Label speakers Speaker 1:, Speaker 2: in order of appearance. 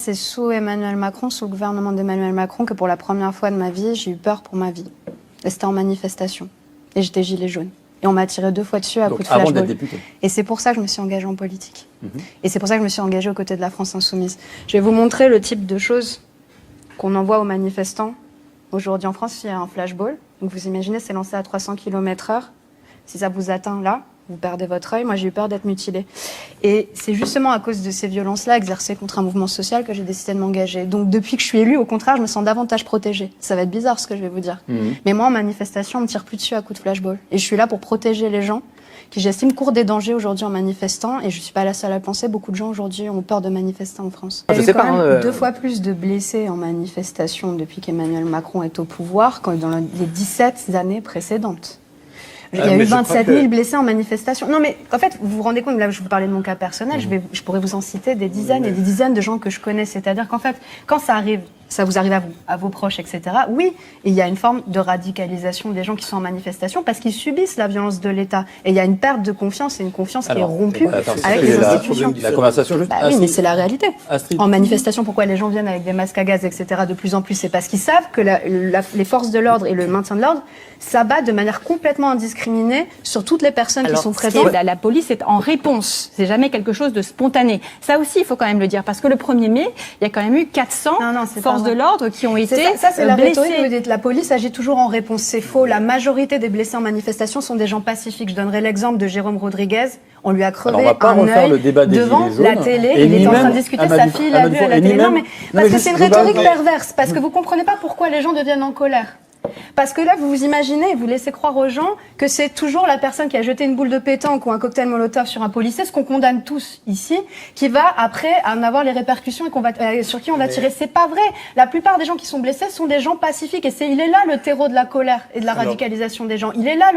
Speaker 1: c'est sous Emmanuel Macron, sous le gouvernement d'Emmanuel Macron, que pour la première fois de ma vie, j'ai eu peur pour ma vie. Et c'était en manifestation. Et j'étais gilet jaune. Et on m'a tiré 2 fois dessus à coups de flashball.
Speaker 2: Avant d'être député.
Speaker 1: Et c'est pour ça que je me suis engagée en politique. Et c'est pour ça que je me suis engagée aux côtés de la France Insoumise. Je vais vous montrer le type de choses qu'on envoie aux manifestants. Aujourd'hui en France, il y a un flashball. Donc vous imaginez, c'est lancé à 300 km/h. Si ça vous atteint là, vous perdez votre œil. Moi, j'ai eu peur d'être mutilée. Et c'est justement à cause de ces violences-là exercées contre un mouvement social que j'ai décidé de m'engager. Donc, depuis que je suis élue, au contraire, je me sens davantage protégée. Ça va être bizarre ce que je vais vous dire. Mais moi, en manifestation, on me tire plus dessus à coups de flashball. Et je suis là pour protéger les gens qui, j'estime, courent des dangers aujourd'hui en manifestant. Et je suis pas la seule à le penser. Beaucoup de gens aujourd'hui ont peur de manifester en France. Il y a eu quand même 2 fois plus de blessés en manifestation depuis qu'Emmanuel Macron est au pouvoir qu'en dans les 17 années précédentes. Il y a eu 27 000 blessés en manifestation. Non, mais en fait, vous vous rendez compte, là, je vous parlais de mon cas personnel, je pourrais vous en citer des dizaines et des dizaines de gens que je connais. C'est-à-dire qu'en fait, quand ça arrive, ça vous arrive à vous, à vos proches, etc. Oui, il y a une forme de radicalisation des gens qui sont en manifestation parce qu'ils subissent la violence de l'État. Et il y a une perte de confiance et une confiance qui est rompue avec les institutions.
Speaker 2: La conversation juste.
Speaker 1: Oui, mais c'est la réalité. En manifestation, pourquoi les gens viennent avec des masques à gaz, etc. de plus en plus, c'est parce qu'ils savent que les forces de l'ordre et le maintien de l'ordre s'abattent de manière complètement indiscriminée sur toutes les personnes qui sont présentes.
Speaker 3: La police est en réponse. C'est jamais quelque chose de spontané. Ça aussi, il faut quand même le dire, parce que le 1er mai, il y a quand même eu 400 forces de l'ordre qui ont été
Speaker 1: ça, c'est la
Speaker 3: blessées.
Speaker 1: rhétorique. Vous dites la police agit toujours en réponse. C'est faux. La majorité des blessés en manifestation sont des gens pacifiques. Je donnerai l'exemple de Jérôme Rodriguez. On lui a crevé un œil devant la télé. Il était en train de discuter. Sa fille l'a vu à la télé. Non, mais parce que c'est une rhétorique perverse. Parce que vous comprenez pas pourquoi les gens deviennent en colère. Parce que là, vous vous imaginez, vous laissez croire aux gens que c'est toujours la personne qui a jeté une boule de pétanque ou un cocktail Molotov sur un policier, ce qu'on condamne tous ici, qui va après en avoir les répercussions et sur qui on va tirer. C'est pas vrai. La plupart des gens qui sont blessés sont des gens pacifiques et il est là le terreau de la colère et de la radicalisation des gens. Il est là le